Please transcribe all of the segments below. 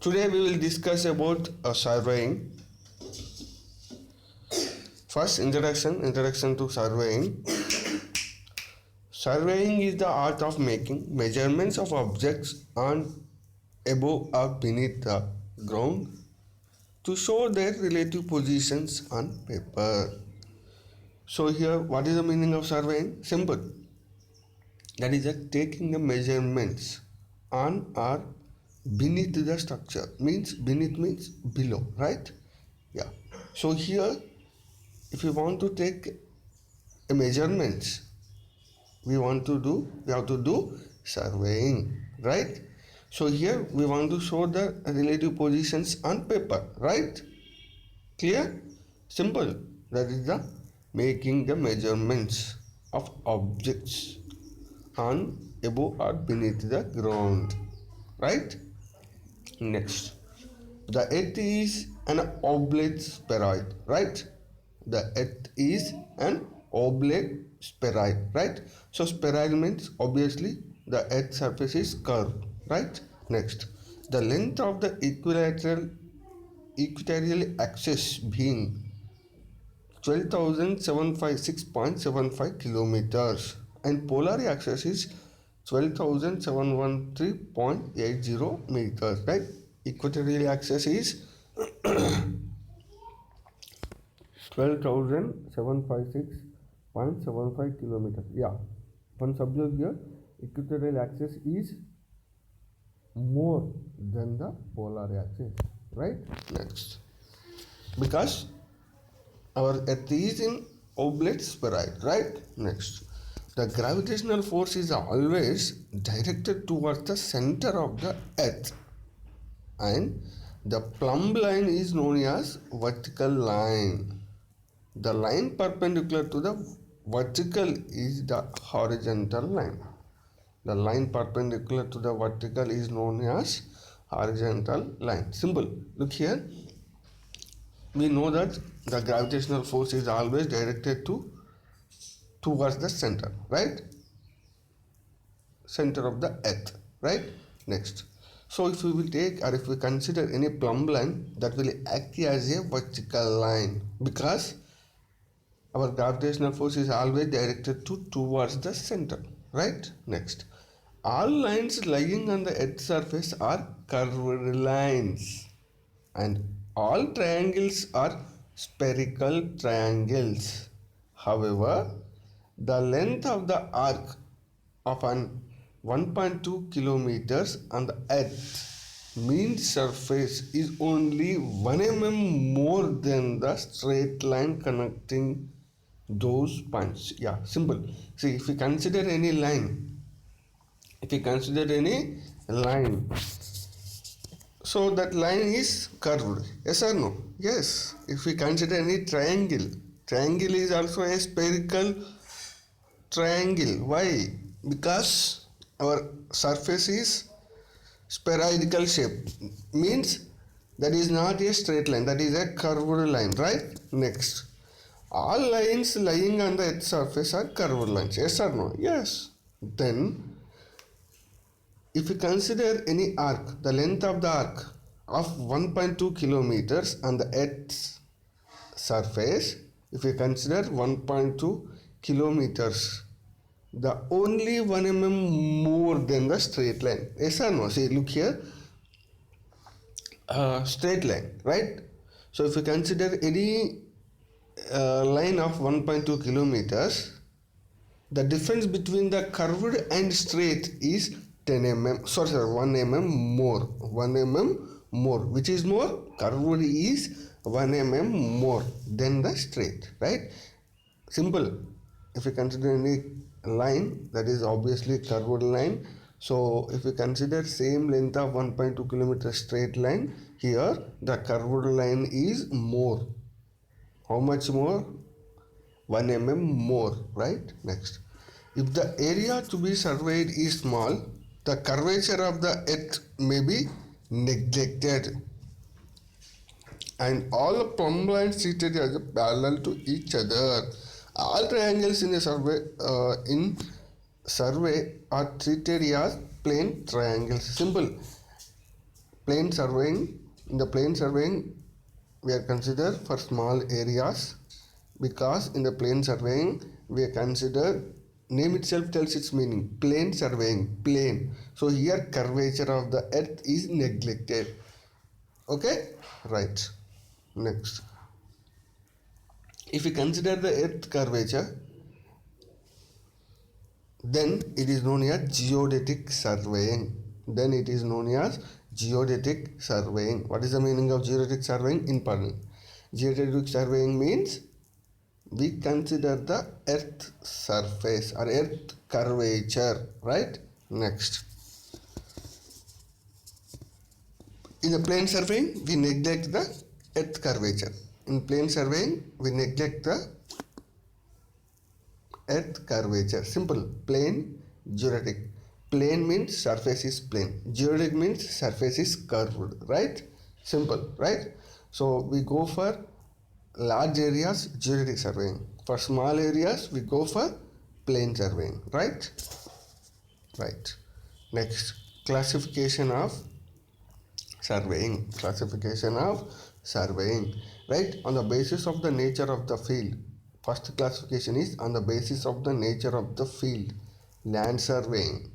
Today we will discuss about surveying. First, introduction to surveying. Surveying is the art of making measurements of objects on, above or beneath the ground to show their relative positions on paper. So here, what is the meaning of surveying? Simple. That is taking the measurements on or beneath the structure. Beneath means below, right? Yeah. So here, if you want to take a measurements, we have to do surveying, right? So here we want to show the relative positions on paper, right? Clear? Simple. That is the making the measurements of objects on, above or beneath the ground, right? Next, the earth is an oblate spheroid, right? The earth is an oblate spheroid, right? So spheroid means obviously the earth surface is curved, right? Next, the length of the equatorial axis being 12,756.75 kilometers and polar axis is 12,713.80 meters, right? Equatorial axis is 12,756.75 kilometers. Yeah, one subject here, equatorial axis is more than the polar axis, right? Next, because our earth is in oblate spheroid, right? Next, the gravitational force is always directed towards the center of the earth and the plumb line is known as vertical line. The line perpendicular to the vertical is the horizontal line. The line perpendicular to the vertical is known as horizontal line. Simple. Look here. We know that the gravitational force is always directed towards the center, right? Center of the earth, right? Next, so if we will take or if we consider any plumb line, that will act as a vertical line because our gravitational force is always directed towards the center, right? Next, all lines lying on the earth's surface are curved lines and all triangles are spherical triangles. However, the length of the arc of an 1.2 kilometers on the earth mean surface is only 1 mm more than the straight line connecting those points. Yeah, simple. See, if we consider any line, so that line is curved, yes or no? Yes. If we consider any triangle is also a spherical triangle. Why? Because our surface is spherical shape, means that is not a straight line, that is a curved line, right? Next, all lines lying on the earth's surface are curved lines, yes or no? Yes. Then if we consider any arc, the length of the arc of 1.2 kilometers on the earth's surface, if we consider 1.2 kilometers, the only 1 mm more than the straight line, yes or no? See, look here, straight line, right? So if we consider any line of 1.2 kilometers, the difference between the curved and straight is 10 mm, 1 mm more, 1 mm more, which is more? Curved is 1 mm more than the straight, right? Simple. If we consider any line, that is obviously curved line. So if we consider same length of 1.2 kilometer straight line, here the curved line is more. How much more? 1 mm more, right? Next, if the area to be surveyed is small, the curvature of the earth may be neglected and all plumb lines treated as parallel to each other. All triangles in a survey are treated as plain triangles. Simple. Plain surveying, in the plain surveying we are considered for small areas, because in the plain surveying we are considered, name itself tells its meaning, plain surveying, plain. So here curvature of the earth is neglected. Okay, right. Next, if we consider the earth curvature, then it is known as geodetic surveying. Then it is known as geodetic surveying. What is the meaning of geodetic surveying? In pardon. Geodetic surveying means we consider the earth surface or earth curvature, right? Next, in the plane surveying we neglect the earth curvature. In plane surveying we neglect the earth curvature. Simple. Plane, geodetic. Plane means surface is plane, geodetic means surface is curved, right? Simple, right? So we go for large areas, geodetic surveying. For small areas we go for plane surveying, right? Right. Next, classification of surveying. Classification of surveying, right? On the basis of the nature of the field. First classification is on the basis of the nature of the field. Land surveying.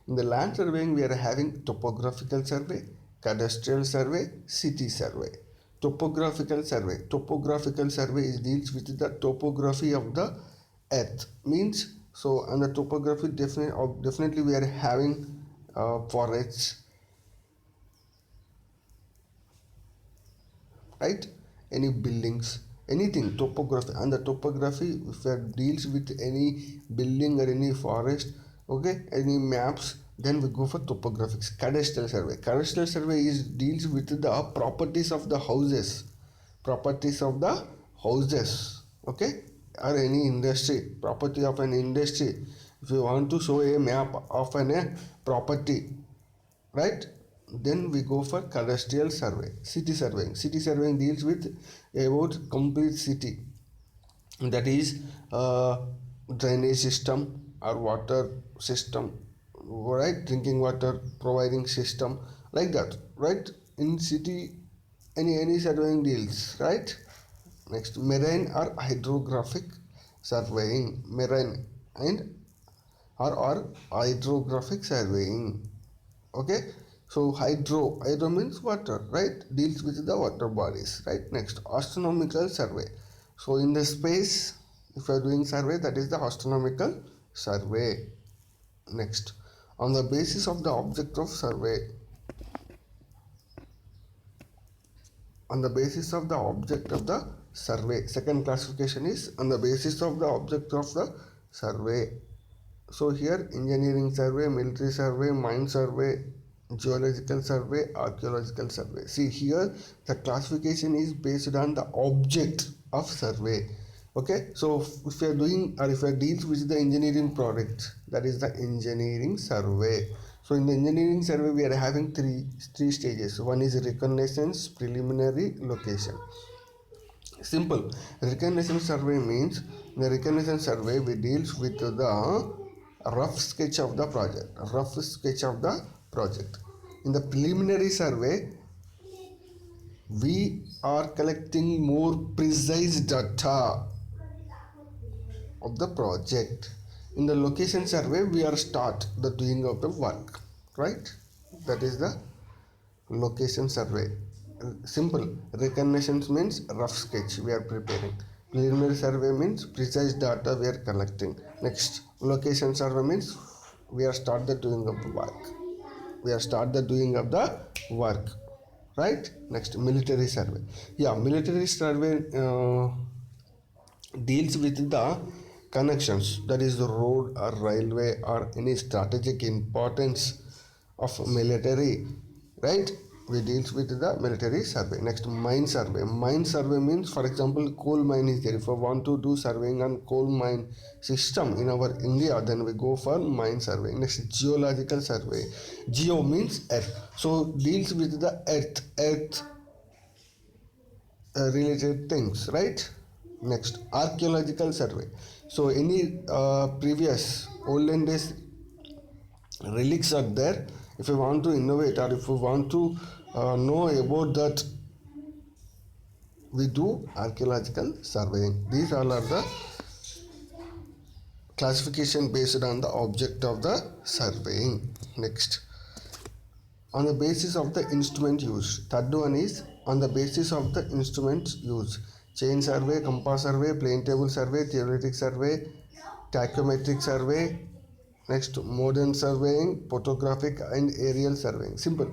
In the land surveying we are having topographical survey, cadastral survey, city survey. Topographical survey. Topographical survey is deals with the topography of the earth. Means, so on the topography definitely we are having forests, right? Any buildings, anything, topography. And the topography, if it deals with any building or any forest, okay, any maps, then we go for topographics. Cadastral survey. Cadastral survey is deals with the properties of the houses, properties of the houses, okay, or any industry, property of an industry. If you want to show a map of an property, right, then we go for cadastral survey. City surveying. City surveying deals with about complete city, that is drainage system or water system, right, drinking water providing system, like that, right? In city, any surveying deals, right? Next, marine or hydrographic surveying. Marine and or hydrographic surveying, okay. So hydro means water, right, deals with the water bodies, right? Next, astronomical survey. So in the space, if you are doing survey, that is the astronomical survey. Next, on the basis of the object of survey. On the basis of the object of the survey. Second classification is on the basis of the object of the survey. So here engineering survey, military survey, mine survey, geological survey, archaeological survey. See here the classification is based on the object of survey. Okay, so if you are doing or if you are deals with the engineering product, that is the engineering survey. So in the engineering survey we are having three stages. One is reconnaissance, preliminary, location. Simple. Reconnaissance survey means, the reconnaissance survey we deals with the rough sketch of the project. Rough sketch of the project. In the preliminary survey, we are collecting more precise data of the project. In the location survey, we are start the doing of the work, right? That is the location survey. Simple. Reconnaissance means rough sketch we are preparing. Preliminary survey means precise data we are collecting. Next, location survey means we are start the doing of the work. We are start the doing of the work, right? Next, military survey. Yeah, military survey deals with the connections, that is the road or railway or any strategic importance of military, right? We deals with the military survey. Next, mine survey. Mine survey means, for example, coal mine is there. If I want to do surveying on coal mine system in our India, then we go for mine survey. Next, geological survey. Geo means earth, so deals with the earth related things, right? Next, archaeological survey. So any previous olden days relics are there. If you want to innovate or if you want to know about that, we do archaeological surveying. These all are the classification based on the object of the surveying. Next, on the basis of the instrument used. Third one is on the basis of the instruments used. Chain survey, compass survey, plane table survey, theoretic survey, tachymetric survey. Next, modern surveying, photographic and aerial surveying. Simple.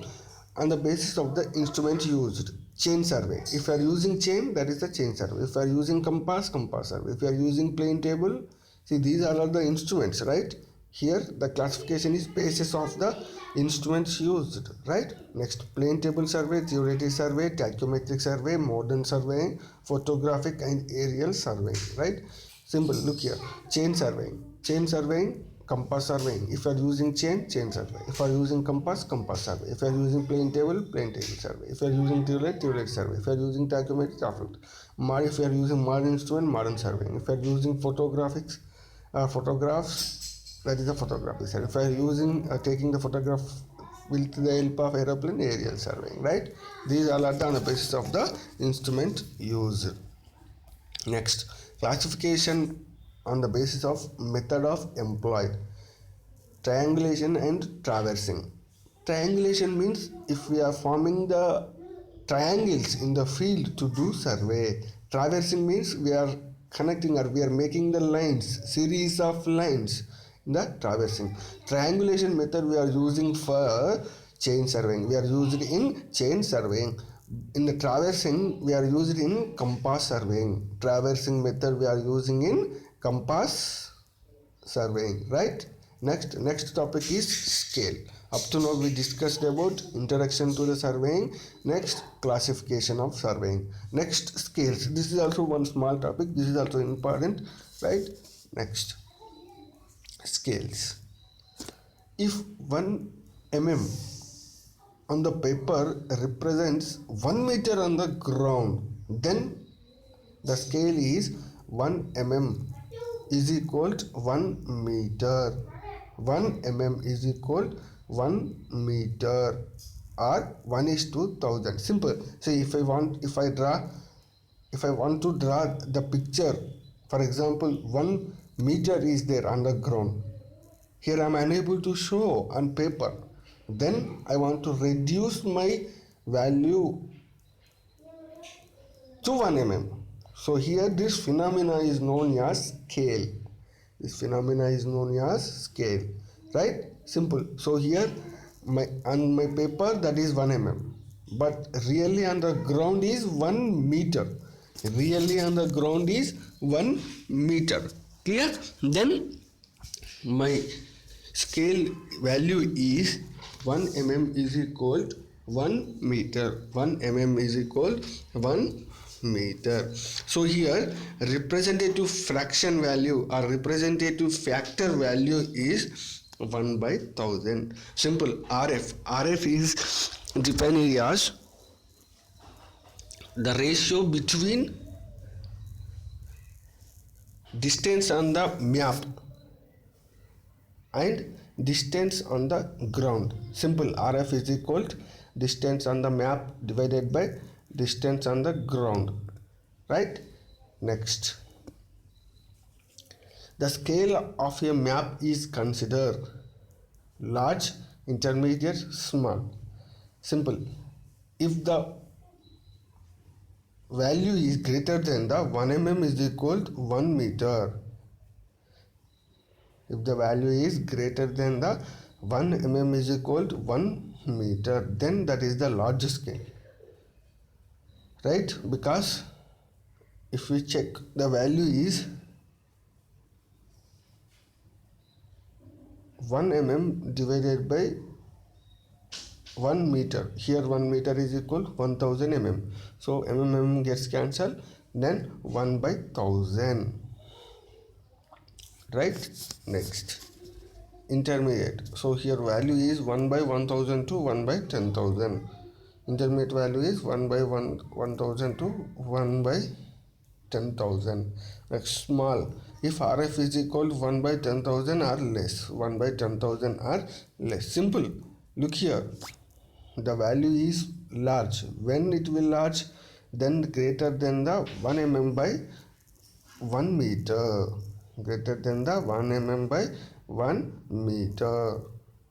On the basis of the instruments used. Chain survey. If you are using chain, that is the chain survey. If you are using compass, compass survey. If you are using plane table, see, these are all the instruments, right? Here the classification is basis of the instruments used, right? Next, plane table survey, theoretic survey, tachymetric survey, modern surveying, photographic and aerial surveying, right? Simple. Look here. Chain surveying, compass surveying. If you are using chain, chain survey. If you are using compass, compass survey. If you are using plane table survey. If you are using theoretic survey. If you are using tachymetric, if you are using modern instrument, modern surveying. If you are using photographs, that is the photography survey. If you are using taking the photograph with the help of aeroplane, aerial surveying, right? These all are on the basis of the instrument used. Next, classification on the basis of method of employed. Triangulation and traversing. Triangulation means if we are forming the triangles in the field to do survey. Traversing means we are connecting or we are making the lines, series of lines in the traversing. Triangulation method we are using for chain surveying. We are used in chain surveying. In the traversing we are used in compass surveying. Traversing method we are using in compass surveying, right? Next topic is scale. Up to now we discussed about introduction to the surveying. Next, classification of surveying. Next, scales. This is also one small topic. This is also important, right? Next, scales. If 1 mm on the paper represents 1 meter on the ground, then the scale is 1 mm is equal to 1 meter. 1 mm is equal to 1 meter or 1:1000. Simple. See, if I want to draw the picture, for example, 1 meter is there on the ground. Here I am unable to show on paper. Then I want to reduce my value to 1 mm. So here this phenomena is known as scale. This phenomena is known as scale, right? Simple. So here on my paper that is 1 mm, but really on the ground is 1 meter. Really on the ground is 1 meter. Clear? Then my scale value is 1 mm is equal to 1 meter. 1 mm is equal to 1 meter. So here representative fraction value or representative factor value is 1/1000. Simple. RF is defined as the ratio between distance on the map and distance on the ground. Simple. RF is equal to distance on the map divided by distance on the ground, right? Next, the scale of a map is considered large, intermediate, small. Simple. If the value is greater than the 1 mm is equal to 1 meter. If the value is greater than the 1 mm is equal to 1 meter, then that is the large scale, right? Because if we check, the value is 1 mm divided by 1 meter. Here 1 meter is equal to 1000 mm. So mm gets cancelled, then 1/1000. Right? Next, intermediate. So here value is 1/1000 to 1/10,000. Intermediate value is 1/1000 to 1/10,000. 10,000. Like small, if RF is equal to 1 by 10,000 or less, 1 by 10,000 or less. Simple. Look here, the value is large. When it will large, then greater than the 1 mm by 1 meter, greater than the 1 mm by 1 meter,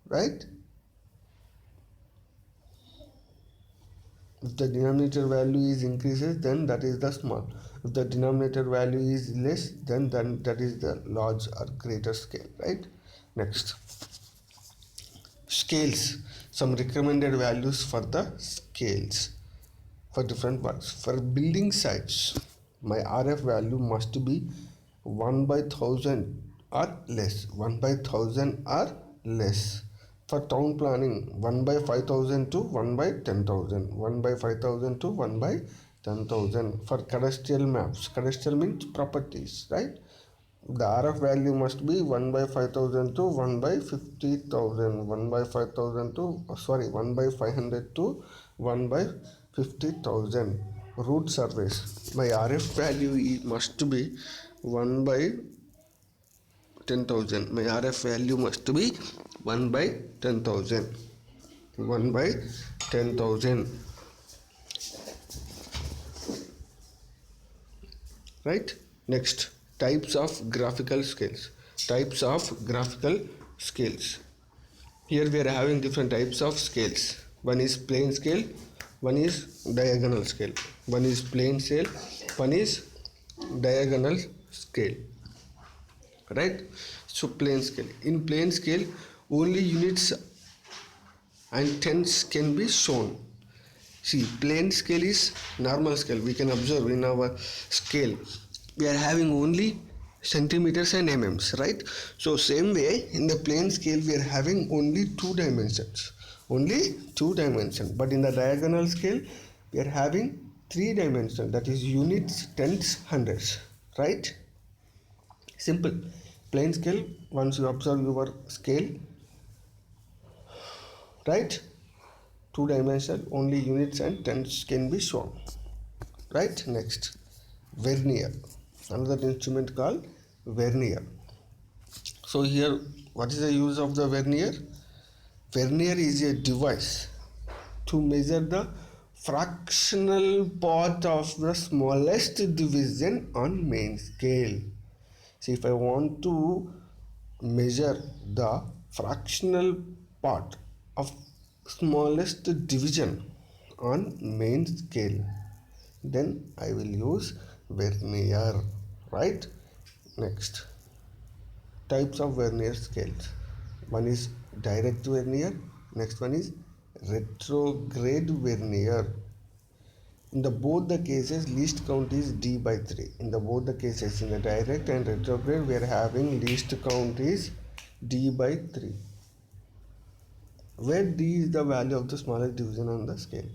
right? If the denominator value is increases, then that is the small. If the denominator value is less, then that is the large or greater scale, right? Next, scales. Some recommended values for the scales for different parts. For building sites, my RF value must be 1 by 1000 or less. 1 by 1000 or less. For town planning, 1 by 5000 to 1 by 10,000. 1 by 5000 to 1 by 10,000. For cadastral maps, cadastral means properties, right? The RF value must be 1 by 5000 to 1 by 50,000. 1 by 5000 to 1 by 500 to 1 by 50,000. Route surveys, my RF value must be 1 by 10,000. My RF value must be 1 by 10,000. 1 by 10,000. Right? Next, types of graphical scales. Types of graphical scales. Here we are having different types of scales. One is plane scale, one is diagonal scale. One is plane scale, one is diagonal scale. Right? So plane scale. In plane scale, only units and tenths can be shown. See, plane scale is normal scale. We can observe in our scale, we are having only centimeters and mm, right? So same way, in the plane scale, we are having only 2 dimensions. Only 2 dimensions. But in the diagonal scale, we are having 3 dimensions. That is units, tenths, hundreds. Right? Simple. Plane scale, once you observe your scale, right? 2 dimensional, only units and tenths can be shown. Right? Next, vernier. Another instrument called vernier. So here, what is the use of the vernier? Vernier is a device to measure the fractional part of the smallest division on main scale. See, if I want to measure the fractional part of smallest division on main scale, then I will use vernier, right? Next, types of vernier scales. One is direct vernier, next one is retrograde vernier. In the both the cases, least count is d by 3. In the both the cases, in the direct and retrograde, we are having least count is d by 3, where d is the value of the smallest division on the scale.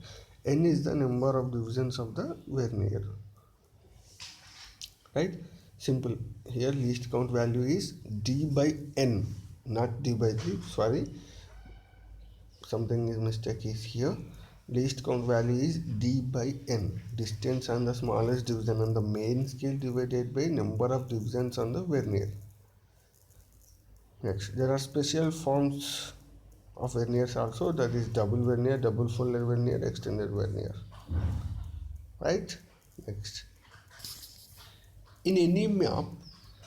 N is the number of divisions of the vernier. Right? Simple. Here least count value is d by n, not d by 3. Sorry, something is mistake is here. Least count value is d by n, distance on the smallest division on the main scale divided by number of divisions on the vernier. Next, there are special forms of verniers also, that is double vernier, double folded vernier, extended vernier. Right? Next, in any map,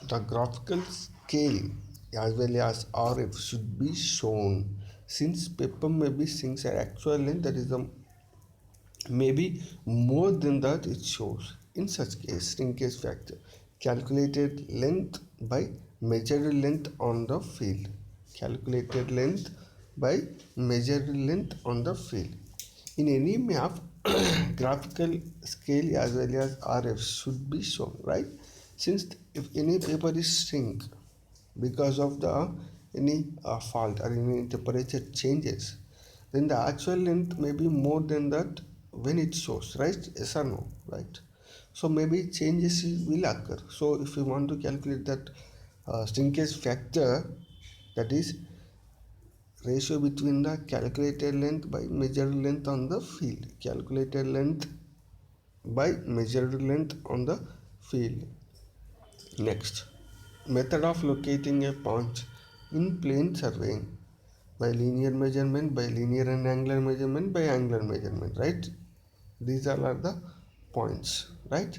the graphical scale as well as RF should be shown. Since paper may be sinks at actual length, that is the maybe more than that it shows. In such case, shrinkage factor, calculated length by measured length on the field. Calculated length by measured length on the field. In any map, graphical scale as well as RF should be shown, right? Since if any paper is shrink because of the any fault or any temperature changes, then the actual length may be more than that when it shows, right? Yes or no, right? So maybe changes will occur. So if you want to calculate that shrinkage factor, that is ratio between the calculated length by measured length on the field. Calculated length by measured length on the field. Next, method of locating a point in plane surveying by linear measurement, by linear and angular measurement, by angular measurement, right? These all are the points, right?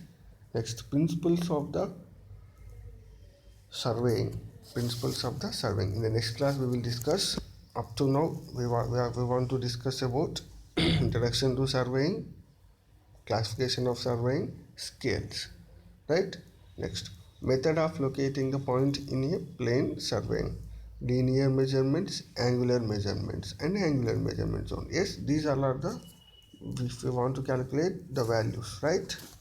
Next, principles of the surveying. Principles of the surveying. In the next class, we will discuss. Up to now, we want to discuss about introduction to surveying, classification of surveying, scales, right? Next, method of locating the point in a plane surveying, linear measurements, angular measurements, and angular measurements only. Yes, these all are the, if we want to calculate the values, right?